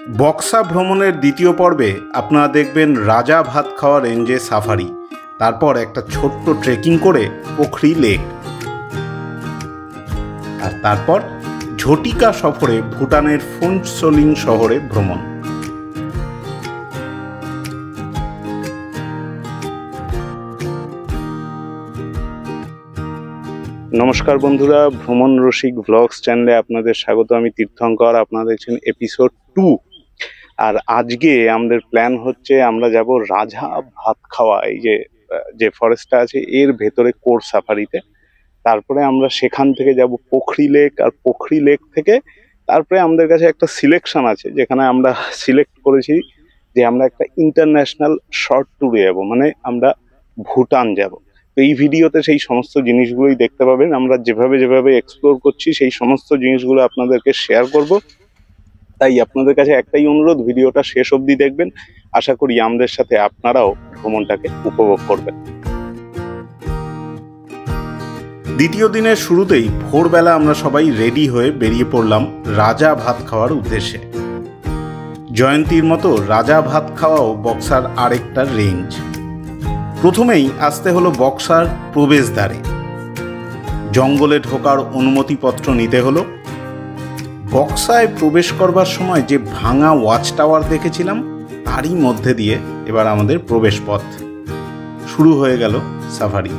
বক্সা ভ্রমণের দ্বিতীয় পর্বে আপনারা দেখবেন রাজা ভাত খাওয়া রেঞ্জে সাফারি, তারপর একটা ছোট্ট ট্রেকিং করে পোখরি লেক, আর তারপর ঝটিকা সফরে ভুটানের ফোনসোলিং শহরে ভ্রমণ। নমস্কার বন্ধুরা, ভ্রমণ রসিক ভ্লগস চ্যানেলে আপনাদের স্বাগত। আমি তীর্থঙ্কর, আপনারা দেখছেন এপিসোড 2। আর আজকে আমাদের প্ল্যান হচ্ছে আমরা যাব রাজা ভাত খাওয়া, এই যে ফরেস্টটা আছে এর ভেতরে কোর সাফারিতে। তারপরে আমরা সেখান থেকে যাব পোখরি লেক, আর পোখরি লেক থেকে তারপরে আমাদের কাছে একটা সিলেকশন আছে, যেখানে আমরা সিলেক্ট করেছি যে আমরা একটা ইন্টারন্যাশনাল শর্ট ট্যুরে যাব, মানে আমরা ভুটান যাব। তো এই ভিডিওতে সেই সমস্ত জিনিসগুলোই দেখতে পাবেন। আমরা যেভাবে এক্সপ্লোর করছি সেই সমস্ত জিনিসগুলো আপনাদেরকে শেয়ার করব। তাই আপনাদের কাছে একটাই অনুরোধ, ভিডিওটা শেষ অবধি দেখবেন। আশা করি আমাদের সাথে আপনারাও ভ্রমণটাকে উপভোগ করবেন। দ্বিতীয় দিনের শুরুতেই ভোরবেলা আমরা সবাই রেডি হয়ে বেরিয়ে পড়লাম রাজা ভাত খাওয়ার উদ্দেশ্যে। জয়ন্তীর মতো রাজা ভাত খাওয়াও বক্সার আরেকটা রেঞ্জ। প্রথমেই আসতে হলো বক্সার প্রবেশদ্বারে। জঙ্গলে ঢোকার অনুমতিপত্র নিতে হলো। বক্সায় প্রবেশ করবার সময় যে ভাঙা ওয়াচ টাওয়ার দেখেছিলাম তারই মধ্যে দিয়ে এবার আমাদের প্রবেশ পথ। শুরু হয়ে গেল সাফারি।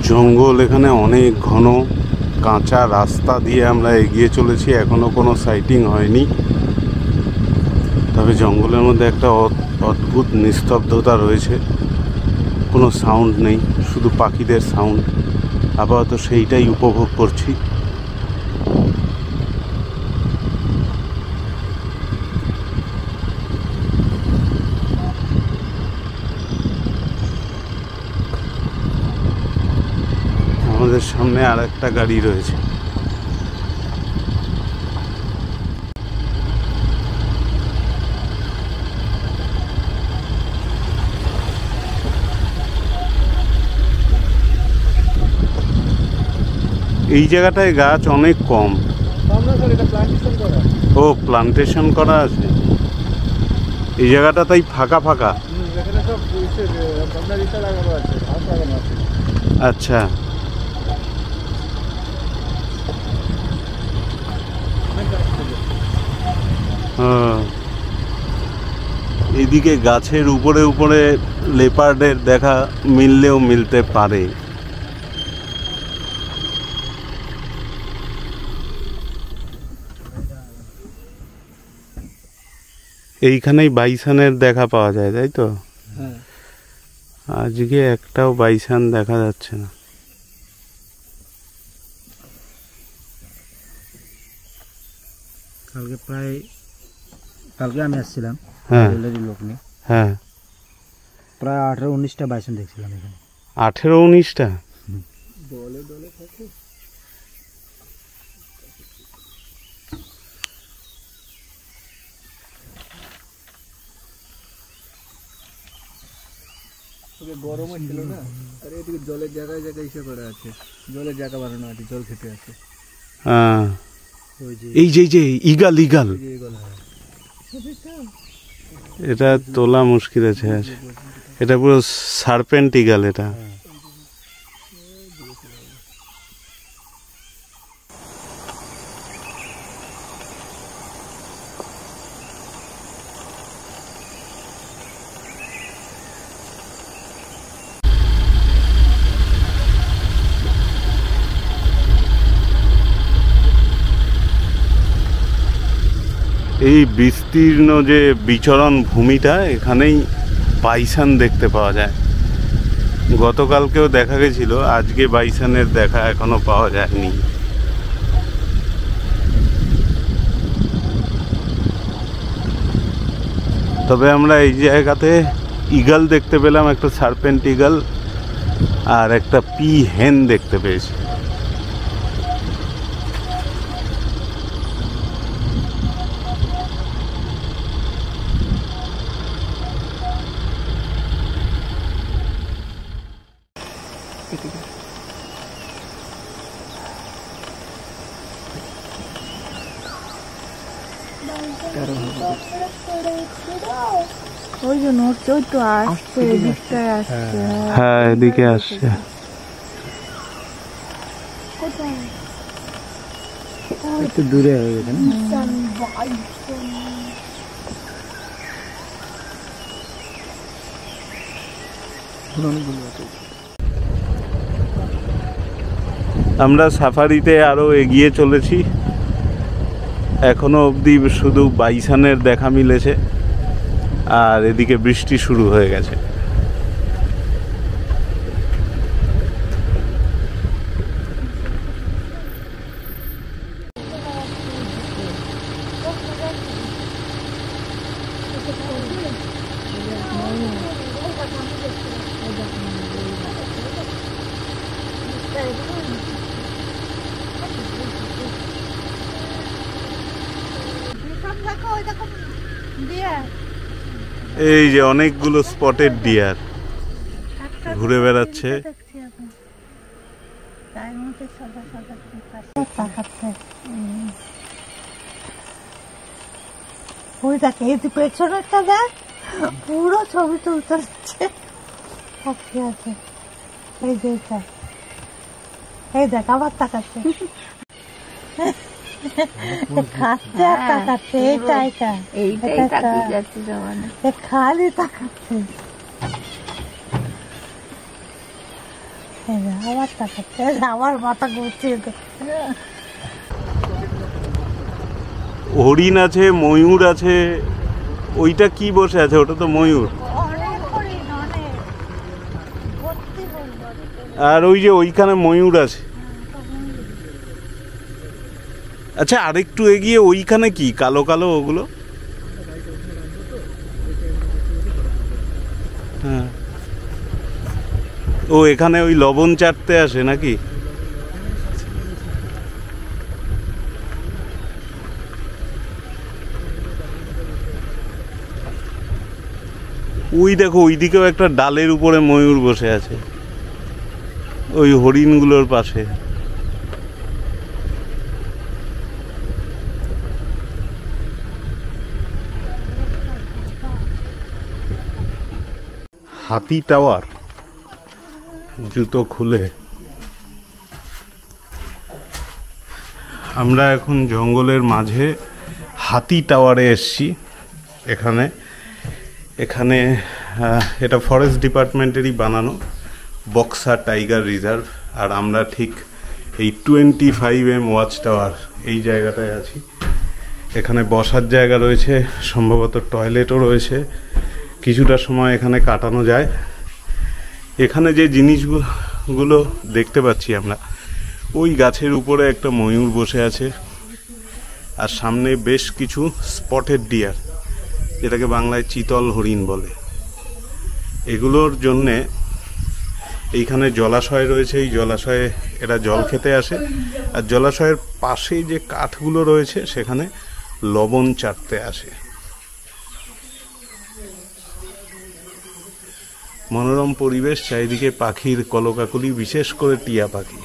জঙ্গল এখানে অনেক ঘন, কাঁচা রাস্তা দিয়ে আমরা এগিয়ে চলেছি। এখনো কোনো সাইটিং হয়নি, তবে জঙ্গলের মধ্যে একটা অদ্ভুত নিস্তব্ধতা রয়েছে। কোনো সাউন্ড নেই, শুধু পাখিদের সাউন্ড। আপাতত সেইটাই উপভোগ করছি। আমাদের সামনে আর একটা গাড়ি রয়েছে। এই জায়গাটায় গাছ অনেক কম। ও, প্লান্টেশন করা আছে এই জায়গাটা, তাই ফাঁকা ফাঁকা। আচ্ছা, এদিকে গাছের উপরে উপরে লেপার্ডের দেখা মিললেও মিলতে পারে। এইখানেই বাইসানের দেখা পাওয়া যায়, তাই তো? আজকে একটাও বাইসান দেখা যাচ্ছে না। কালকে আমি আসছিলাম, লোক নিয়ে। হ্যাঁ, প্রায় 18-19টা বাইসন দেখছিলাম এখানে। 18-19টা? দলে দলে থাকে। গরম ছিল না, আর এদিকে জলের জায়গায় জায়গায় ইসে করা আছে, জলের জায়গা বানানো আছে, জল খেতে আছে। হ্যাঁ, এই যে ইগাল এটা তোলা মুশকিল আছে। এটা পুরো সার্পেন্ট ইগাল এটা। এই বিস্তীর্ণ যে বিচরণ ভূমিটা, এখানেই বাইসান দেখতে পাওয়া যায়। গতকালকেও দেখা গেছিল, আজকে বাইসানের দেখা এখনো পাওয়া যায়নি। তবে আমরা এই জায়গাতে ইগল দেখতে পেলাম, একটা সার্পেন্ট ইগল আর একটা পি হেন দেখতে পেয়েছি। ওই জন্য হচ্ছে, ওই তো আসছে, এদিকটায় আসছে। হ্যাঁ এদিকে আসছে। একটু দূরে হয়ে গেছে না? আমরা সাফারিতে আরো এগিয়ে চলেছি। এখনো অবধি শুধু বাইসানের দেখা মিলেছে, আর এদিকে বৃষ্টি শুরু হয়ে গেছে। এই যে অনেকগুলো স্পটেড ডিয়ার ঘুরে বেড়াচ্ছে। ওই দেখ, এই পেছনেরটা দেখ, পুরো ছবি তুলতে হচ্ছে। আছে এই যে, এই দেখ আবার তাকাচ্ছে, খাচ্ছে আর তাকাচ্ছে। এইটাই তাকিয়ে যাচ্ছে, খালি তাকাচ্ছে, আবার তাকাচ্ছে, আবার মাথা ঘুরছে। হরিণ আছে, ময়ূর আছে। ওইটা কি বসে আছে? ওটা তো ময়ূর। আর ওই যে ওইখানে ময়ূর আছে। আচ্ছা, আরেকটু এগিয়ে ওইখানে কি কালো কালো ওগুলো? হ্যাঁ, ও এখানে ওই লবণ চাটতে আসে নাকি? ওই দেখো, ওইদিকেও একটা ডালের উপরে ময়ূর বসে আছে, ওই হরিণগুলোর পাশে। হাতি টাওয়ার, জুতো খুলে। আমরা এখন জঙ্গলের মাঝে হাতি টাওয়ারে এসছি। এখানে এটা ফরেস্ট ডিপার্টমেন্টেরই বানানো বক্সা টাইগার রিজার্ভ। আর আমরা ঠিক এই 25M ওয়াচ টাওয়ার এই জায়গাটায় আছি। এখানে বসার জায়গা রয়েছে, সম্ভবত টয়লেটও রয়েছে। কিছুটা সময় এখানে কাটানো যায়। এখানে যে জিনিসগুলো দেখতে পাচ্ছি আমরা, ওই গাছের উপরে একটা ময়ূর বসে আছে, আর সামনে বেশ কিছু স্পটেড ডিয়ার, যেটাকে বাংলায় চিতল হরিণ বলে। এগুলোর জন্যে এইখানে জলাশয় রয়েছে, এই জলাশয়ে এরা জল খেতে আসে। আর জলাশয়ের পাশে যে কাঠগুলো রয়েছে সেখানে লবণ চাটতে আসে। মনোরম পরিবেশ, চারিদিকে পাখির কলকাকলি, বিশেষ করে টিয়া পাখি।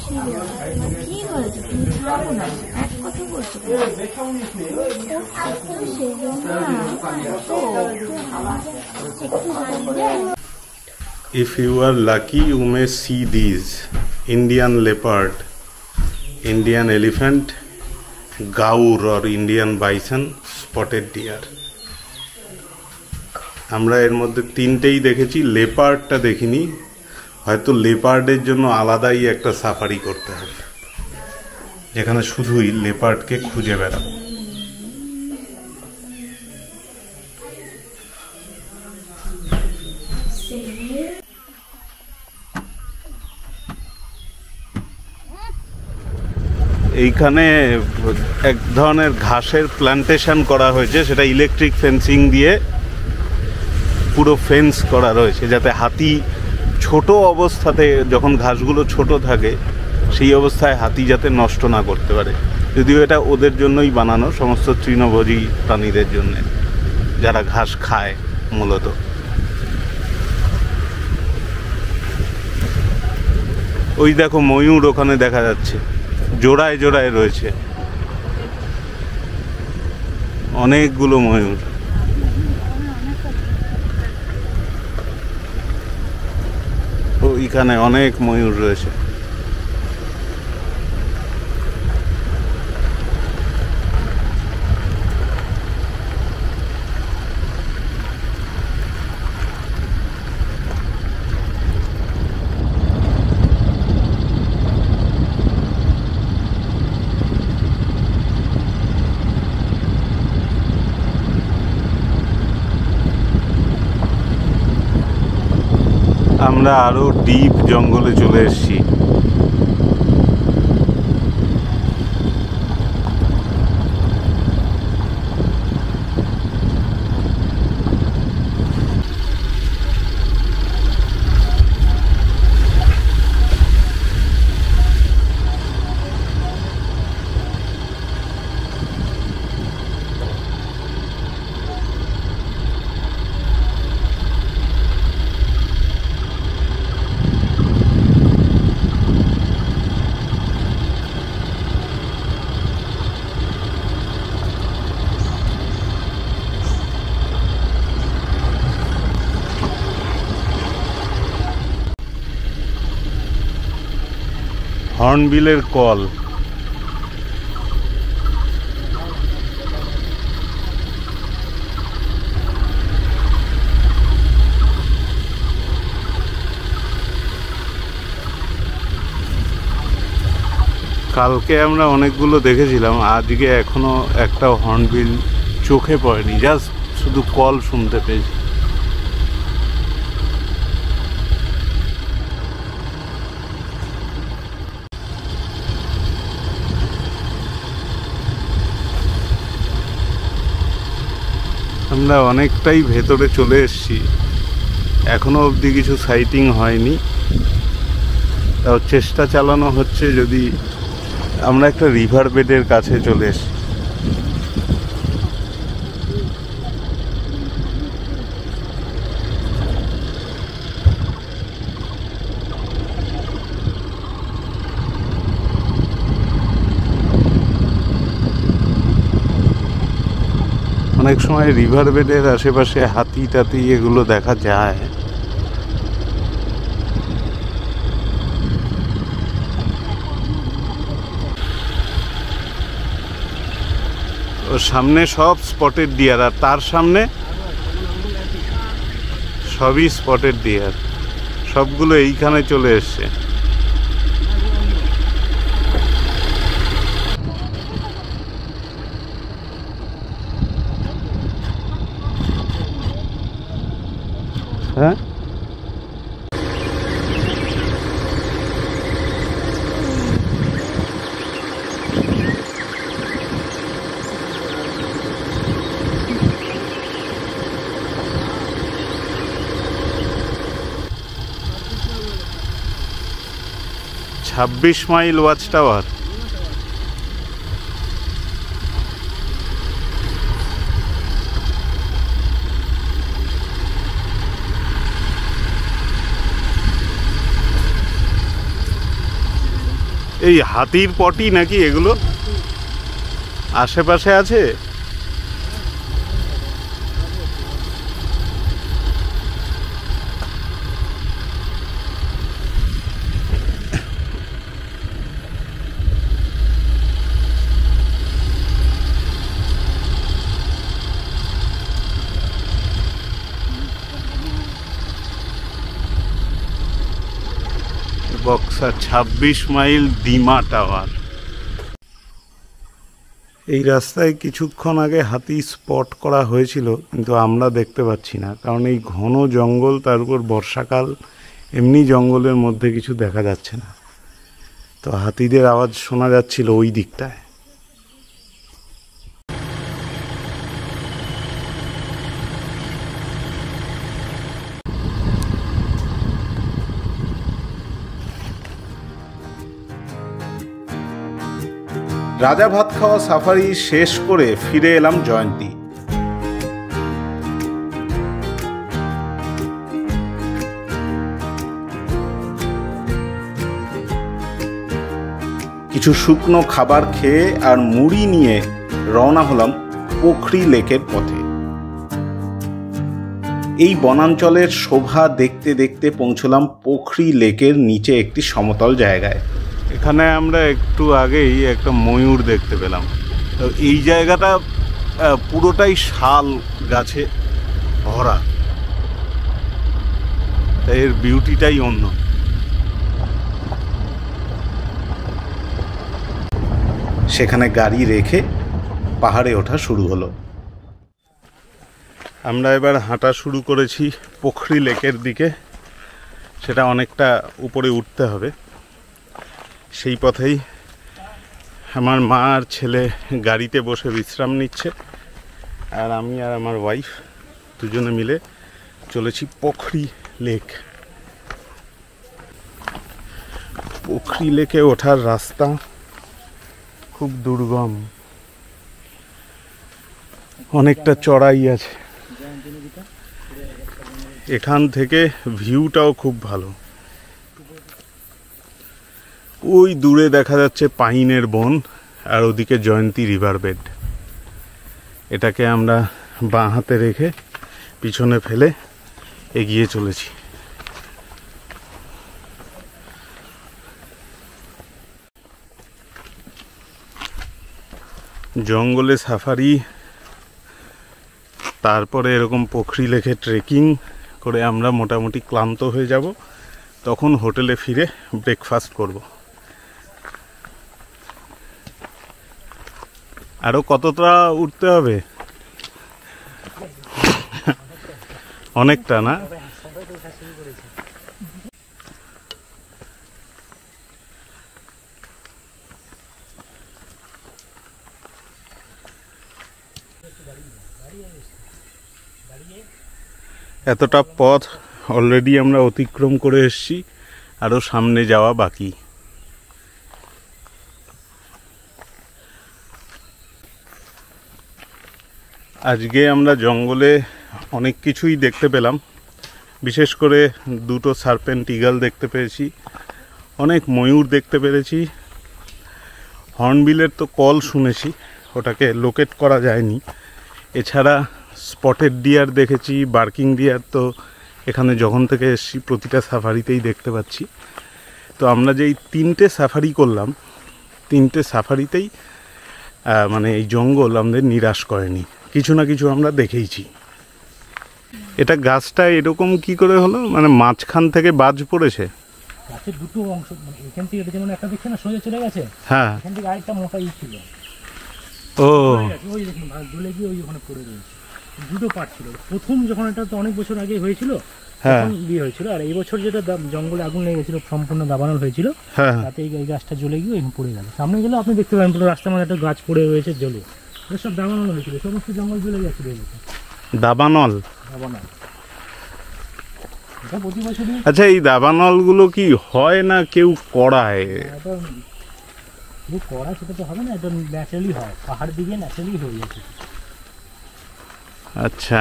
কি হয়েছে তুমি থামো না, এক কথা বলছো সেই জন্য If you are lucky, you may see these: Indian leopard, Indian elephant, gaur or Indian bison, spotted deer. আমরা এর মধ্যে তিনটেই দেখেছি, লেপার্ডটা দেখিনি। হয়তো লেপার্ডের জন্য আলাদাই একটা সাফারি করতে হবে, যেখানে শুধুই লেপার্ডকে খুঁজে বেড়াবো। এইখানে এক ধরনের ঘাসের প্ল্যান্টেশন করা হয়েছে, সেটা ইলেকট্রিক ফেন্সিং দিয়ে পুরো ফেন্স করা রয়েছে, যাতে হাতি ছোট অবস্থাতে, যখন ঘাসগুলো ছোট থাকে সেই অবস্থায় হাতি যাতে নষ্ট না করতে পারে। যদিও এটা ওদের জন্যই বানানো, সমস্ত তৃণভোজী প্রাণীদের জন্য, যারা ঘাস খায় মূলত। ওই দেখো ময়ূর ওখানে দেখা যাচ্ছে, জোড়ায় জোড়ায় রয়েছে অনেকগুলো ময়ূর। ওইখানে অনেক ময়ূর রয়েছে। আমরা আরো ডিপ জঙ্গলে চলে এসেছি। হর্নবিলের কল। কালকে আমরা অনেকগুলো দেখেছিলাম, আজকে এখনো একটা হর্নবিল চোখে পড়েনি, জাস্ট শুধু কল শুনতে পেয়েছি। আমরা অনেকটাই ভেতরে চলে এসেছি, এখনো অবধি কিছু সাইটিং হয়নি, তাও চেষ্টা চালানো হচ্ছে। যদি আমরা একটা রিভার বেডের কাছে চলে এসেছি, অনেক সময় রিভার বেডের আশেপাশে হাতি টাতি এগুলো দেখা যায়। ওর সামনে সব স্পটেড ডিয়ার, আর তার সামনে সবই স্পটেড ডিয়ার, সবগুলো এইখানে চলে এসছে। হ্যাঁ, 26 মাইল ওয়াচ টাওয়ার। এই হাতির পটি নাকি এগুলো আশেপাশে আছে? Buxa 26 mile Dima tower. এই রাস্তায় কিছুক্ষণ আগে হাতি স্পট করা হয়েছিল, কিন্তু আমরা দেখতে পাচ্ছি না, কারণ এই ঘন জঙ্গল, তার উপর বর্ষাকাল, এমনি জঙ্গলের মধ্যে কিছু দেখা যাচ্ছে না। তো হাতিদের আওয়াজ শোনা যাচ্ছিল ওই দিকটায়। রাজা ভাত খাওয়া সাফারি শেষ করে ফিরে এলাম জয়ন্তী। কিছু শুকনো খাবার খেয়ে আর মুড়ি নিয়ে রওনা হলাম পোখরি লেকের পথে। এই বনাঞ্চলের শোভা দেখতে দেখতে পৌঁছলাম পোখরি লেকের নিচে একটি সমতল জায়গায়। এখানে আমরা একটু আগেই একটা ময়ূর দেখতে পেলাম। তো এই জায়গাটা পুরোটাই শাল গাছে ভরা, তাই এর বিউটিটাই অন্য। সেখানে গাড়ি রেখে পাহাড়ে ওঠা শুরু হলো। আমরা এবার হাঁটা শুরু করেছি পোখরি লেকের দিকে। সেটা অনেকটা উপরে উঠতে হবে। সেই পথেই আমার মা আর ছেলে গাড়িতে বসে বিশ্রাম নিচ্ছে, আর আমি আর আমার ওয়াইফ দুজনে মিলে চলেছি পোখরি লেক। পোখরি লেকে ওঠার রাস্তা খুব দুর্গম, অনেকটা চড়াই আছে। এখান থেকে ভিউটাও খুব ভালো। ওই দূরে দেখা যাচ্ছে পাইনের বন, আর ওদিকে জয়ন্তী রিভার বেড। এটাকে আমরা বাঁ হাতে রেখে পিছনে ফেলে এগিয়ে চলেছি। জঙ্গলে সাফারি, তারপরে এরকম পোখরি লেকে ট্রেকিং করে আমরা মোটামুটি ক্লান্ত হয়ে যাব। তখন হোটেলে ফিরে ব্রেকফাস্ট করব। আরো কতটা উঠতে হবে? অনেকটা না? এতটা পথ অলরেডি আমরা অতিক্রম করে এসেছি, আরো সামনে যাওয়া বাকি। আজকে আমরা জঙ্গলে অনেক কিছুই দেখতে পেলাম। বিশেষ করে দুটো সার্পেন্ট ইগল দেখতে পেয়েছি, অনেক ময়ূর দেখতে পেরেছি। হর্নবিলের তো কল শুনেছি, ওটাকে লোকেট করা যায়নি। এছাড়া স্পটেড ডিয়ার দেখেছি, বার্কিং ডিয়ার তো এখানে যখন থেকে এসেছি প্রতিটা সাফারিতেই দেখতে পাচ্ছি। তো আমরা যেই 3টে সাফারি করলাম, 3টে সাফারিতেই মানে এই জঙ্গল আমাদের নিরাশ করেনি, কিছু না কিছু আমরা দেখেইছি। এটা গাছটা এরকম কি করে হলো? মানে মাঝখান থেকে বাজ পড়েছে? গাছের দুটো অংশ, মানে এখান থেকে এটা যেমন একটা দেখছে না সোজা চলে গেছে, হ্যাঁ, এখান থেকে আরেকটা মোটা ছিল। ও ওই দেখুন দলে গিয়ে ওই ওখানে পড়ে রয়েছে। দুটো পার্ট ছিল। প্রথম যখন এটা তো অনেক বছর আগে হয়েছিল, তখন বিয়ে হয়েছিল। আর এই বছর যেটা জঙ্গলে আগুন লেগে গেছিল, সম্পূর্ণ দাবানল হয়েছিল, তাতে এই গাছটা জ্বলে গিয়ে এখানে পড়ে গেল। সামনে গেলে আপনি দেখতে পাবেন পুরো রাস্তার মধ্যে একটা গাছ পড়ে রয়েছে জ্বলে। সব দাবানল হয়েছিল, সমস্ত জঙ্গল জ্বলে যাচ্ছিল। দাবানল? দাবানল এটা প্রতি বছরই। আচ্ছা, এই দাবানল গুলো কি হয় না কেউ করায়? করা সেটা তো হবে না, এটা ন্যাচারালি হয়, পাহাড় দিকে ন্যাচারালি হয়ে যাচ্ছে। আচ্ছা,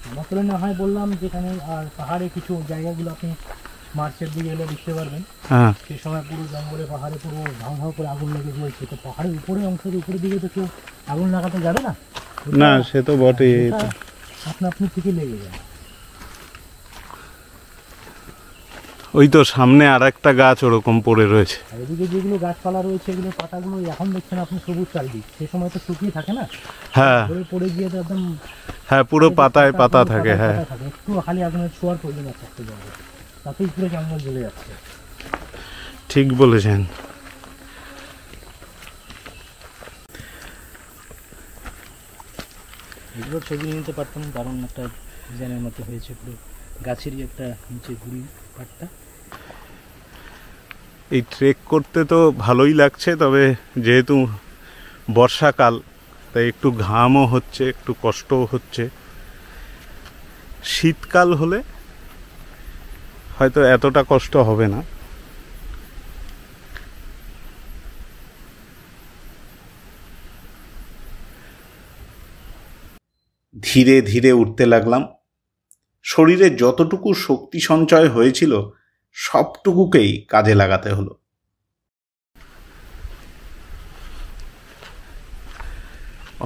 আমার তুলনায় না হয় বললাম যেখানে, আর পাহাড়ে কিছু জায়গাগুলো আপনি মার্চের দিকে এলে দেখতে পারবেন হ্যাঁ সেই সময় পুরো জঙ্গলে পাহাড়ে পুরো ধাউ ধাউ করে আগুন লেগে জ্বলছে। তো পাহাড়ের উপরে অংশের উপরের দিকে তো কেউ আগুন লাগাতে যাবে না, না সে তো বটেই। আপনা আপনি থেকে লেগে যাবে। ওই তো সামনে আর একটা গাছ ওরকম পড়ে রয়েছে। আর এদিকে যেগুলো গাছপালা রয়েছে এগুলোর পাতাগুলো এখন দেখছেন আপনি সবুজ চারিদিক, সে সময় তো শুকিয়ে থাকে না, হ্যাঁ পড়ে গিয়ে তো একদম হ্যাঁ পুরো পাতায় পাতা থাকে। হ্যাঁ একটু খালি আগুনের ছোঁয়ার প্রয়োজন আছে একটা জঙ্গল, তাতেই পুরো জঙ্গল জ্বলে যাচ্ছে। ঠিক বলেছেন। এগুলোর ছবি নিতে পারতাম, দারুণ একটা ডিজাইনের মতো হয়েছে, পুরো গাছেরই একটা নিচে গুড়ি পাটটা। এই ট্রেক করতে তো ভালোই লাগছে, তবে যেহেতু বর্ষাকাল তাই একটু ঘামও হচ্ছে, একটু কষ্টও হচ্ছে। শীতকাল হলে হয়তো এতটা কষ্ট হবে না। ধীরে ধীরে উঠতে লাগলাম। শরীরে যতটুকু শক্তি সঞ্চয় হয়েছিল সবটুকুকেই কাজে লাগাতে হলো।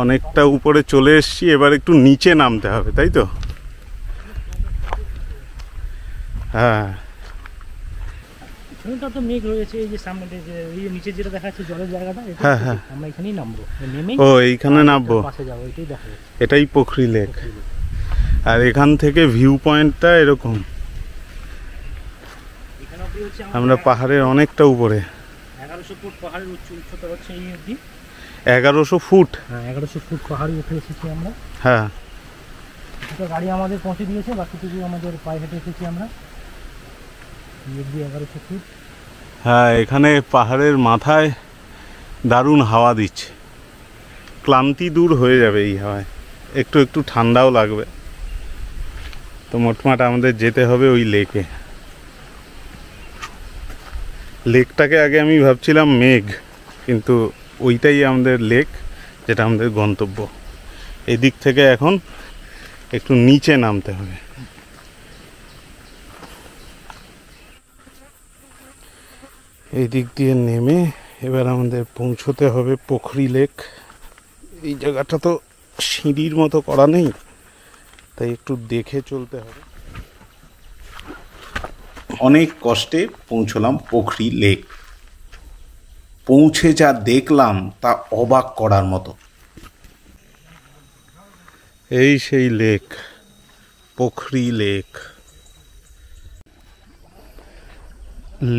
অনেকটা উপরে চলে এসেছি, এবার একটু নিচে নামতে হবে, তাই তো? হ্যাঁ এখানটা তো মেঘ রয়েছে, এই যে সামনে যে এই নিচে যেটা দেখা যাচ্ছে জলের জায়গাটা, হ্যাঁ হ্যাঁ আমরা এখানেই নামবো, নেমেই ও এইখানে নামবো, পাশে যাবো, এটাই দেখা যাচ্ছে, এটাই পোখরি লেক। আর এখান থেকে ভিউ পয়েন্টটা এরকম, এখানে অবধি হচ্ছে আমরা পাহাড়ের অনেকটা উপরে। 1100 ফুট পাহাড়ের উচ্চতা হচ্ছে এই অবধি। 1100 ফুট? হ্যাঁ 1100 ফুট পাহাড়ে উঠে এসেছি আমরা। হ্যাঁ কিছুটা গাড়ি আমাদের পৌঁছে দিয়েছে, বাকিটুকু আমাদের পায়ে হেঁটে এসেছি আমরা। এই অবধি 1100 ফুট। হ্যাঁ এখানে পাহাড়ের মাথায় দারুণ হাওয়া দিচ্ছে, ক্লান্তি দূর হয়ে যাবে এই হাওয়ায়, একটু একটু ঠান্ডাও লাগবে। তো মোটমাট আমাদের যেতে হবে ওই লেকে। লেকটাকে আগে আমি ভাবছিলাম মেঘ, কিন্তু ওইটাই আমাদের লেক, যেটা আমাদের গন্তব্য। এদিক থেকে এখন একটু নিচে নামতে হবে। এই দিক দিয়ে নেমে এবার আমাদের পৌঁছতে হবে পোখরি লেক। এই জায়গাটা তো সিঁড়ির মতো করা নেই, তাই একটু দেখে চলতে হবে। অনেক কষ্টে পৌঁছলাম পোখরি লেক। পৌঁছে যা দেখলাম তা অবাক করার মতো। এই সেই লেক, পোখরি লেক।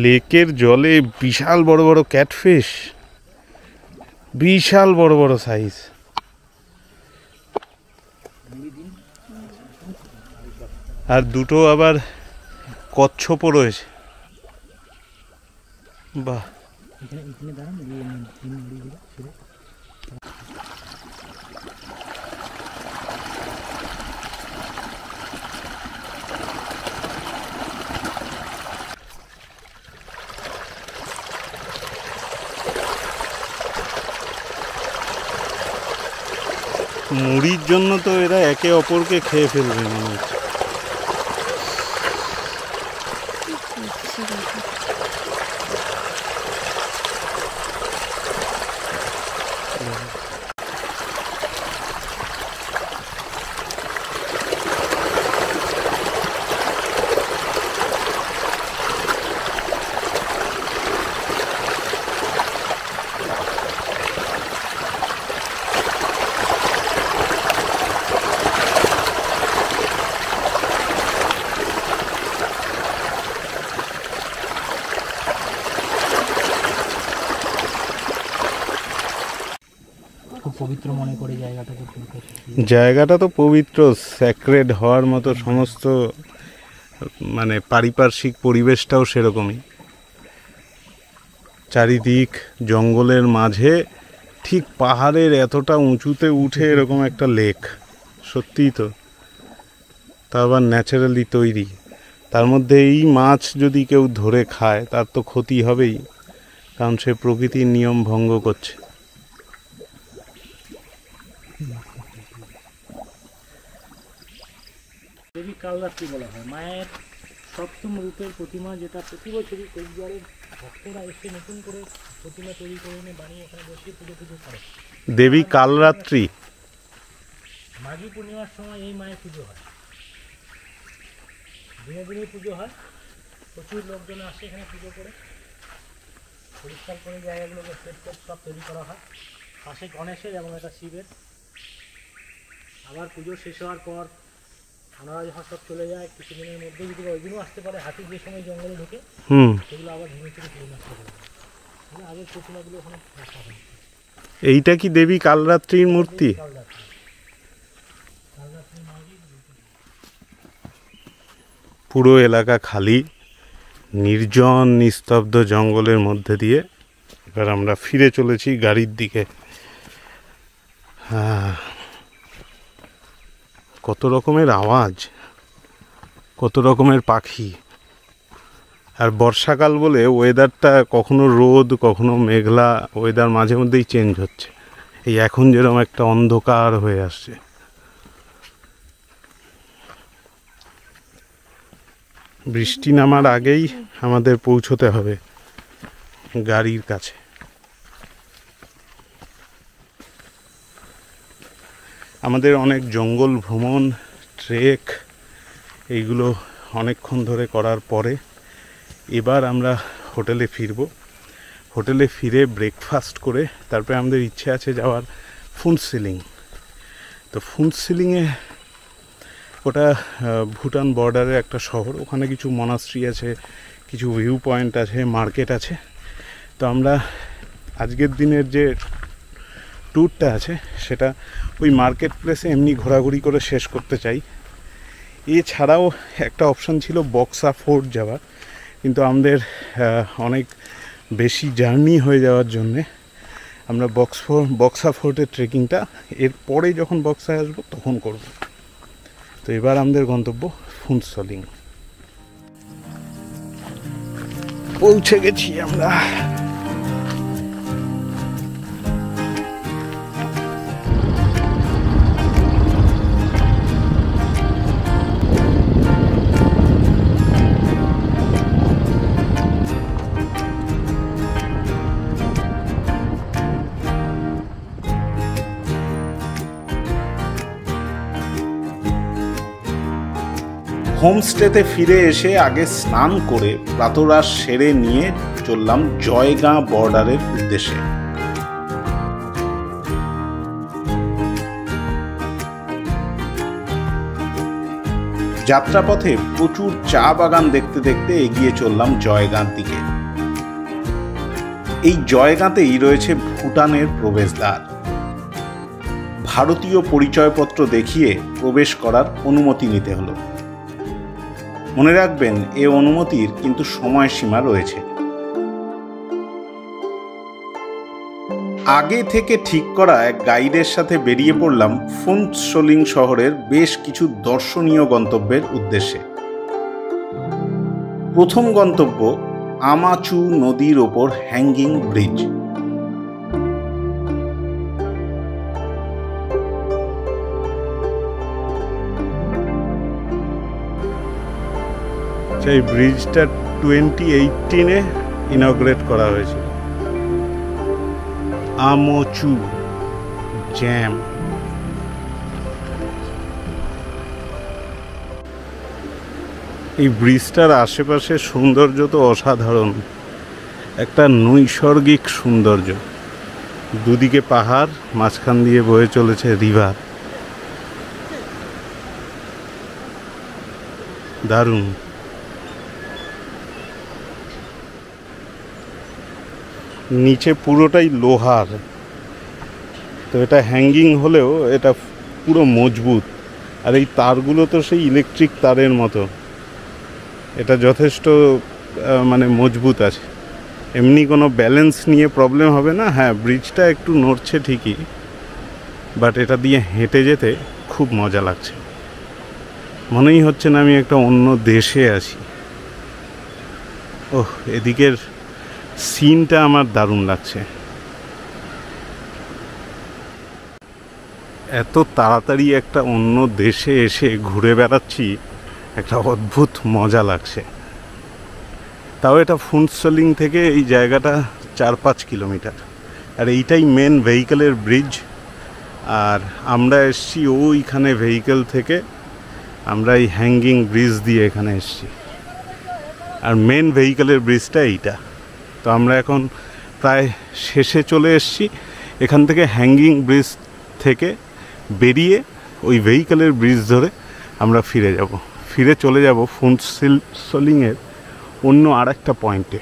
লেকের জলে বিশাল বড় বড় ক্যাটফিশ, বিশাল বড় বড় সাইজ। আর দুটো আবার কচ্ছপও রয়েছে। বাহ, এখানে দাঁড়ান, মুড়ির জন্য তো এরা একে অপরকে খেয়ে ফেলবে মনে হচ্ছে। পবিত্র মনে করে জায়গাটাকে। জায়গাটা তো পবিত্র, স্যাক্রেড হওয়ার মতো সমস্ত মানে পারিপার্শ্বিক পরিবেশটাও সেরকমই। চারিদিক জঙ্গলের মাঝে ঠিক পাহাড়ের এতটা উঁচুতে উঠে এরকম একটা লেক, সত্যিই তো, তা আবার ন্যাচারালি তৈরি। তার মধ্যে এই মাছ যদি কেউ ধরে খায় তার তো ক্ষতি হবেই, কারণ সে প্রকৃতির নিয়ম ভঙ্গ করছে। দেবী কালরাত্রি বলা হয়, মায়ের সপ্তম রূপের প্রতিমা, যেটা প্রতি বছরই কোচবিহারের ভক্তরা এসে নতুন করে প্রতিমা তৈরি করে এনে বানিয়ে ওখানে বসে পুজো করে। দেবী কালরাত্রি, মাঘী পূর্ণিমার সময় এই মায়ের পুজো হয়, দিনে দিনেই পুজো হয়, প্রচুর লোকজন আসে এখানে পুজো করে, পরিষ্কার করে জায়গাগুলোকে সেট সব তৈরি করা হয়। পাশে গণেশের এবং একটা শিবের। আবার পুজো শেষ হওয়ার পর ওনারা যখন সব চলে যায় কিছুদিনের মধ্যে যদি ওইগুলো আসতে পারে, হাতি যে সময় জঙ্গলে ঢোকে সেগুলো আবার ধীরে ধীরে তুলে নষ্ট করে দেয়। আগের প্রতিমাগুলো ওখানে রাখা হয়। এইটা কি দেবী কালরাত্রির মূর্তি? পুরো এলাকা খালি, নির্জন নিস্তব্ধ জঙ্গলের মধ্যে দিয়ে এবার আমরা ফিরে চলেছি গাড়ির দিকে। কত রকমের আওয়াজ, কত রকমের পাখি। আর বর্ষাকাল বলে ওয়েদারটা কখনো রোদ কখনো মেঘলা, ওয়েদার মাঝে মধ্যেই চেঞ্জ হচ্ছে। এই এখন যেরকম একটা অন্ধকার হয়ে আসছে। বৃষ্টি নামার আগেই আমাদের পৌঁছতে হবে গাড়ির কাছে। আমাদের অনেক জঙ্গল ভ্রমণ, ট্রেক এইগুলো অনেকক্ষণ ধরে করার পরে এবার আমরা হোটেলে ফিরব। হোটেলে ফিরে ব্রেকফাস্ট করে তারপরে আমাদের ইচ্ছে আছে যাওয়ার ফুনসিলিং। তো ফুনসিলিংয়ে ওটা ভুটান বর্ডারের একটা শহর, ওখানে কিছু মনাস্ট্রি আছে, কিছু ভিউ পয়েন্ট আছে, মার্কেট আছে। তো আমরা আজকের দিনের যে ট্যুরটা আছে সেটা ওই মার্কেট প্লেসে এমনি ঘোরাঘুরি করে শেষ করতে চাই। এছাড়াও একটা অপশান ছিল বক্সা ফোর্ট যাওয়ার, কিন্তু আমাদের অনেক বেশি জার্নি হয়ে যাওয়ার জন্যে আমরা বক্সা ফোর্টের ট্রেকিংটা এরপরে যখন বক্সায় আসবো তখন করব। তো এবার আমাদের গন্তব্য ফুনসলিং। পৌঁছে গেছি আমরা। হোমস্টেতে ফিরে এসে আগে স্নান করে প্রাতরাশ সেরে নিয়ে চললাম জয়গাঁ বর্ডারের উদ্দেশ্যে। যাত্রাপথে প্রচুর চা বাগান দেখতে দেখতে এগিয়ে চললাম জয়গাঁর দিকে। এই জয়গাঁতেই রয়েছে ভুটানের প্রবেশদ্বার। ভারতীয় পরিচয়পত্র দেখিয়ে প্রবেশ করার অনুমতি নিতে হলো। মনে রাখবেন, এ অনুমতির কিন্তু সময়সীমা রয়েছে। আগে থেকে ঠিক করা এক গাইডের সাথে বেরিয়ে পড়লাম ফুনসলিং শহরের বেশ কিছু দর্শনীয় গন্তব্যের উদ্দেশ্যে। প্রথম গন্তব্য আমাচু নদীর ওপর হ্যাঙ্গিং ব্রিজ। এই ব্রিজটা 2018-এ ইনগ্রেট করা হয়েছিল। আমোচু জ্যাম। এই ব্রিজটার আশেপাশে সৌন্দর্য তো অসাধারণ, একটা নৈসর্গিক সৌন্দর্য। দুদিকে পাহাড়, মাঝখান দিয়ে বয়ে চলেছে রিভার। দারুণ। নিচে পুরোটাই লোহার, তো এটা হ্যাঙ্গিং হলেও এটা পুরো মজবুত। আর এই তারগুলো তো সেই ইলেকট্রিক তারের মতো, এটা যথেষ্ট মানে মজবুত আছে। এমনি কোনো ব্যালেন্স নিয়ে প্রবলেম হবে না। হ্যাঁ, ব্রিজটা একটু নড়ছে ঠিকই, বাট এটা দিয়ে হেঁটে যেতে খুব মজা লাগছে। মনেই হচ্ছে না আমি একটা অন্য দেশে আছি। ওহ, এদিকের সিনটা আমার দারুণ লাগছে। এত তাড়াতাড়ি একটা অন্য দেশে এসে ঘুরে বেড়াচ্ছি, একটা অদ্ভুত মজা লাগছে। তাও এটা ফুন্টসলিং থেকে এই জায়গাটা 4-5 কিলোমিটার, আর এইটাই মেন ভেহিকেলের ব্রিজ। আর আমরা এসছি ওইখানে ভেহিকেল থেকে, আমরা এই হ্যাঙ্গিং ব্রিজ দিয়ে এখানে এসছি, আর মেন ভেহিকেলের ব্রিজটা এইটা। তো আমরা এখন প্রায় শেষে চলে এসছি। এখান থেকে হ্যাঙ্গিং ব্রিজ থেকে বেরিয়ে ওই ভেহিকেলের ব্রিজ ধরে আমরা ফিরে চলে যাব ফুন্টসলিংয়ের অন্য আর একটা পয়েন্টে।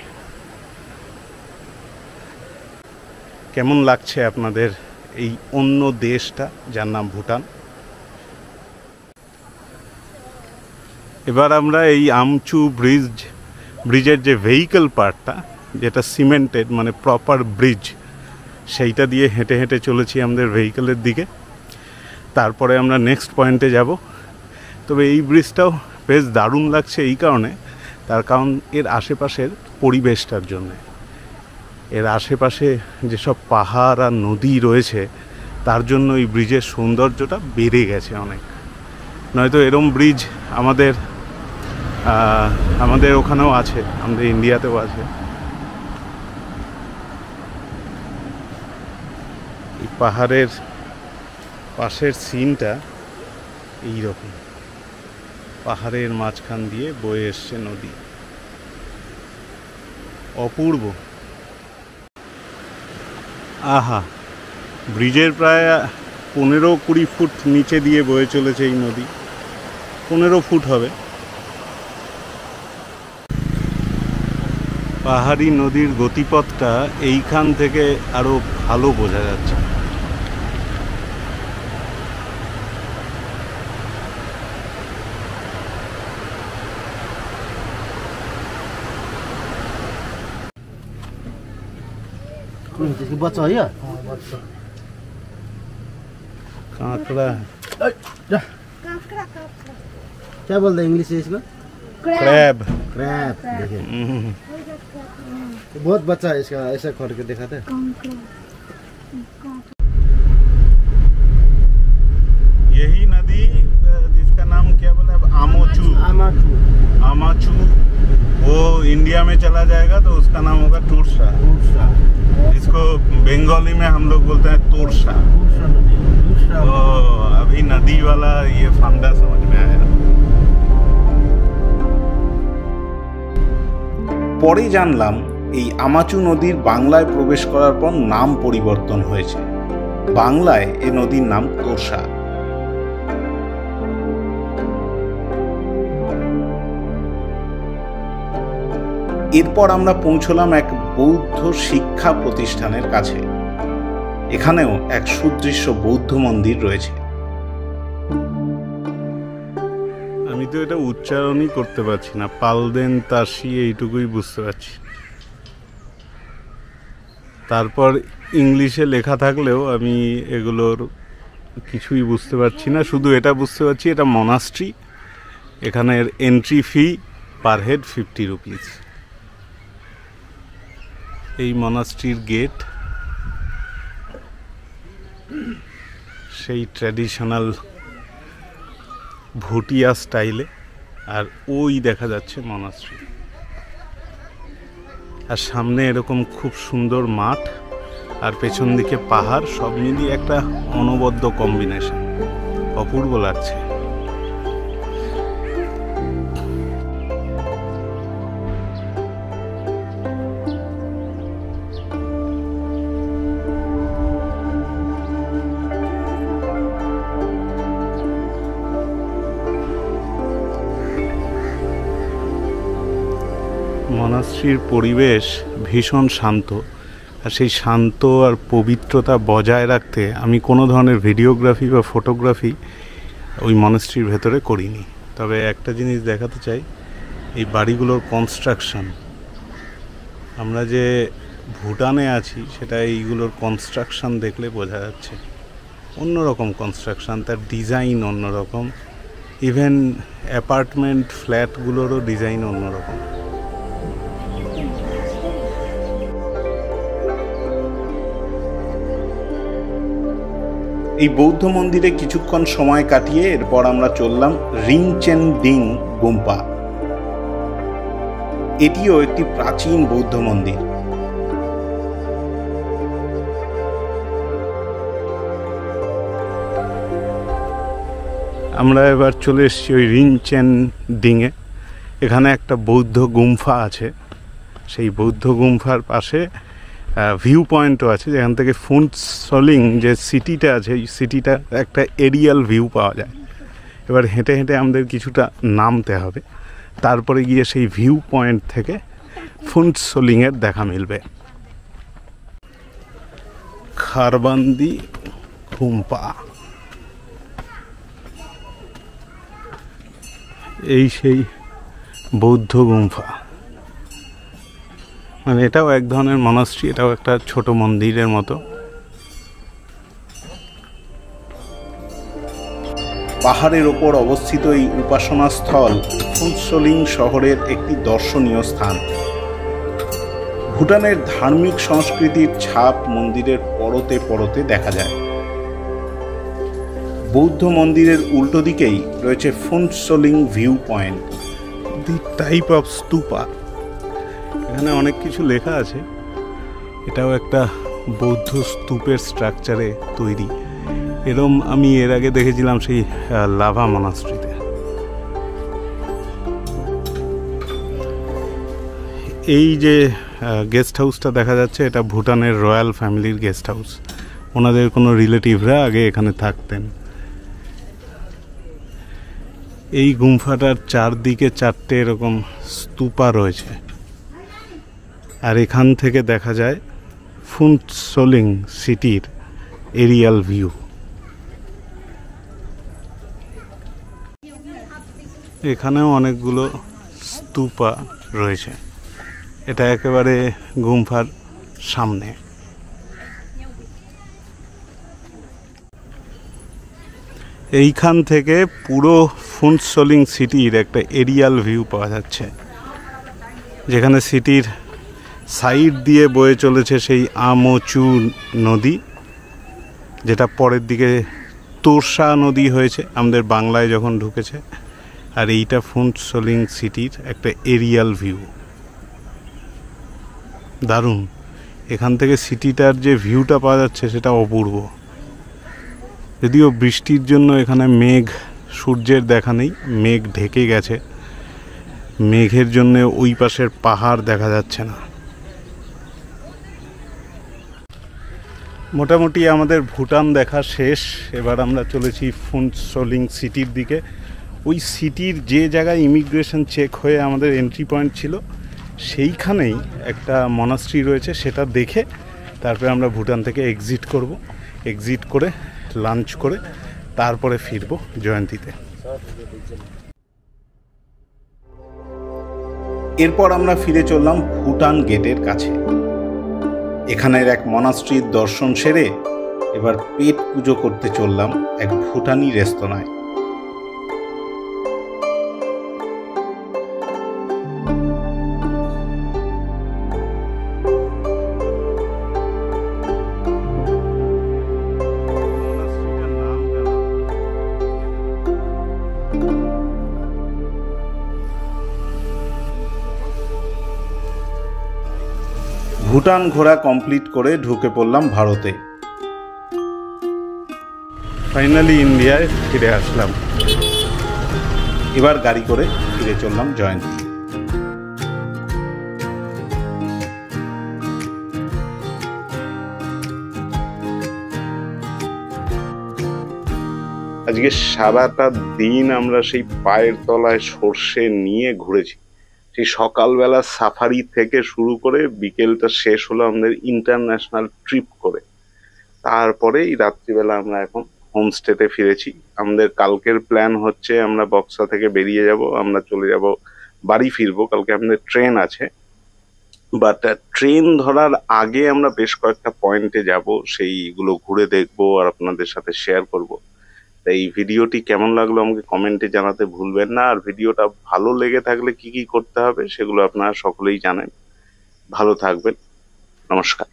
কেমন লাগছে আপনাদের এই অন্য দেশটা যার নাম ভুটান? এবার আমরা এই আমচু ব্রিজের যে ভেহিকেল পার্টটা, যেটা সিমেন্টেড মানে প্রপার ব্রিজ, সেইটা দিয়ে হেঁটে হেঁটে চলেছি আমাদের ভেহিকেলের দিকে। তারপরে আমরা নেক্সট পয়েন্টে যাব। তবে এই ব্রিজটাও বেশ দারুণ লাগছে এই কারণে, তার কারণ এর আশেপাশের পরিবেশটার জন্যে। এর আশেপাশে যেসব পাহাড় আর নদী রয়েছে তার জন্য এই ব্রিজের সৌন্দর্যটা বেড়ে গেছে অনেক। নয়তো এরম ব্রিজ আমাদের ওখানেও আছে, আমাদের ইন্ডিয়াতেও আছে। এই পাহাড়ের পাশের সিনটা এইরকম, পাহাড়ের মাঝখান দিয়ে বয়ে এসছে নদী, অপূর্ব। আহা, ব্রিজের প্রায় 15-20 ফুট নিচে দিয়ে বয়ে চলেছে এই নদী, 15 ফুট হবে। পাহাড়ি নদীর গতিপথটা এইখান থেকে আরো ভালো বোঝা যাচ্ছে। बच्चा है कांकड़ा क्या बोलते हैं इंग्लिश है इसको? क्रैब। क्रैब। देखिए बहुत बच्चा है इसका, ऐसा करके दिखाते हैं। यही नदी जिसका नाम क्या बोला, आमाचू। आमाचू वो इंडिया में चला जाएगा तो उसका नाम होगा टोरसा। इसको बंगाली में हम लोग बोलते हैं तोरसा। तो अभी नदी वाला ये फंडा समझ में आया। পরে জানলাম এই আমাচু নদীর বাংলায় প্রবেশ করার পর নাম পরিবর্তন হয়েছে, বাংলায় এই নদীর নাম তোরসা। এরপর আমরা পৌঁছলাম এক বৌদ্ধ শিক্ষা প্রতিষ্ঠানের কাছে। এখানেও এক সুদৃশ্য বৌদ্ধ মন্দির রয়েছে। আমি তো এটা উচ্চারণই করতে পারছি না, পালদেন তাসি এইটুকুই বুঝতে পারছি। তারপর ইংলিশে লেখা থাকলেও আমি এগুলোর কিছুই বুঝতে পারছি না, শুধু এটা বুঝতে পারছি এটা মনাস্ট্রি। এখানের entry fee per head 50 rupees. এই মনাস্ট্রির গেট সেই ট্র্যাডিশনাল ভুটিয়া স্টাইলে, আর ওই দেখা যাচ্ছে মনাস্ট্রি, আর সামনে এরকম খুব সুন্দর মাঠ আর পেছন দিকে পাহাড়, সব মিলিয়ে একটা অনবদ্য কম্বিনেশন, অপূর্ব লাগছে। মনাস্ট্রির পরিবেশ ভীষণ শান্ত, আর সেই শান্ত আর পবিত্রতা বজায় রাখতে আমি কোনো ধরনের ভিডিওগ্রাফি বা ফটোগ্রাফি ওই মনাস্ট্রির ভেতরে করিনি। তবে একটা জিনিস দেখাতে চাই, এই বাড়িগুলোর কনস্ট্রাকশন, আমরা যে ভুটানে আছি সেটা এইগুলোর কনস্ট্রাকশন দেখলে বোঝা যাচ্ছে, অন্যরকম কনস্ট্রাকশন, তার ডিজাইন অন্যরকম, ইভেন অ্যাপার্টমেন্ট ফ্ল্যাটগুলোরও ডিজাইন অন্যরকম। এই বৌদ্ধ মন্দিরে কিছুক্ষণ সময় কাটিয়ে এরপর আমরা চললাম রিংচেনডিং গুম্পা। এটিও একটি প্রাচীন বৌদ্ধ মন্দির। আমরা এবার চলে এসেছি ওই রিনচেন ডিঙে। এখানে একটা বৌদ্ধ গুম্ফা আছে, সেই বৌদ্ধ গুম্ফার পাশে ভিউ পয়েন্টও আছে, যেখান থেকে ফুনসোলিং যে সিটিটা আছে এই সিটিটা একটা এরিয়াল ভিউ পাওয়া যায়। এবার হেঁটে হেঁটে আমাদের কিছুটা নামতে হবে, তারপরে গিয়ে সেই ভিউ পয়েন্ট থেকে ফুনসোলিংয়ের দেখা মিলবে। খারবান্দি গুম্পা, এই সেই বৌদ্ধ গুম্ফা। মানে এটাও এক ধরনের মনাস্ট্রি, এটাও একটা ছোট মন্দিরের মতো। পাহাড়ের ওপর অবস্থিত এই উপাসনা স্থল ফুনসোলিং শহরের একটি দর্শনীয় স্থান। ভুটানের ধার্মিক সংস্কৃতির ছাপ মন্দিরের পরতে পরতে দেখা যায়। বৌদ্ধ মন্দিরের উল্টো দিকেই রয়েছে Phuentsholing view point, the type of stupa. এখানে অনেক কিছু লেখা আছে। এটাও একটা বৌদ্ধ স্তূপের স্ট্রাকচারে তৈরি। এরম আমি এর আগে দেখেছিলাম সেই লাভা মনাস্ট্রিতে। এই যে গেস্ট হাউসটা দেখা যাচ্ছে, এটা ভুটানের রয়্যাল ফ্যামিলির গেস্ট হাউস। ওনাদের কোনো রিলেটিভরা আগে এখানে থাকতেন। এই গুম্ফাটার চারদিকে চারটে এরকম স্তূপা রয়েছে, আর এখান থেকে দেখা যায় ফুনসোলিং সিটির এরিয়াল ভিউ। এখানেও অনেকগুলো স্তূপা রয়েছে। এটা একেবারে গুম্ফার সামনে। এইখান থেকে পুরো ফুনসোলিং সিটির একটা এরিয়াল ভিউ পাওয়া যাচ্ছে, যেখানে সিটির সাইড দিয়ে বয়ে চলেছে সেই আমোচু নদী, যেটা পরের দিকে তোরসা নদী হয়েছে আমাদের বাংলায় যখন ঢুকেছে। আর এইটা ফুনসোলিং সিটির একটা এরিয়াল ভিউ। দারুণ। এখান থেকে সিটিটার যে ভিউটা পাওয়া যাচ্ছে সেটা অপূর্ব। যদিও বৃষ্টির জন্য এখানে মেঘ, সূর্যের দেখা নেই, মেঘ ঢেকে গেছে। মেঘের জন্য ওই পাশের পাহাড় দেখা যাচ্ছে না। মোটামুটি আমাদের ভুটান দেখা শেষ। এবার আমরা চলেছি ফুনসোলিং সিটির দিকে। ওই সিটির যে জায়গায় ইমিগ্রেশন চেক হয়ে আমাদের এন্ট্রি পয়েন্ট ছিল, সেইখানেই একটা মনাস্ট্রি রয়েছে। সেটা দেখে তারপরে আমরা ভুটান থেকে এক্সিট করব। এক্সিট করে লাঞ্চ করে তারপরে ফিরবো জয়ন্তীতে। এরপর আমরা ফিরে চললাম ভুটান গেটের কাছে। এখানের এক মনাস্ট্রির দর্শন সেরে এবার পেট পুজো করতে চললাম এক ভুটানি রেস্তোরাঁয়। ভুটান ঘোরা কমপ্লিট করে ঢুকে পড়লাম ভারতে। ফাইনালি ইন্ডিয়ায় ফিরে আসলাম। এবার গাড়ি করে ফিরে চললাম জয়ন্তী। আজকে সারাটা দিন আমরা সেই পায়ের তলায় সর্ষে নিয়ে ঘুরেছি। সেই সকালবেলা সাফারি থেকে শুরু করে বিকেলটা শেষ হলো আমাদের ইন্টারন্যাশনাল ট্রিপ করে। তারপরে এই রাত্রিবেলা আমরা এখন হোমস্টেতে ফিরেছি। আমাদের কালকের প্ল্যান হচ্ছে আমরা বক্সা থেকে বেরিয়ে যাব, আমরা চলে যাব বাড়ি ফিরবো। কালকে আমাদের ট্রেন আছে, বাট ট্রেন ধরার আগে আমরা বেশ কয়েকটা পয়েন্টে যাব, সেইগুলো ঘুরে দেখবো আর আপনাদের সাথে শেয়ার করব। তাই এই ভিডিওটি কেমন লাগলো আমাকে কমেন্টে জানাতে ভুলবেন না। আর ভিডিওটা ভালো লেগে থাকলে কি কি করতে হবে সেগুলো আপনারা সকলেই জানেন। ভালো থাকবেন, নমস্কার।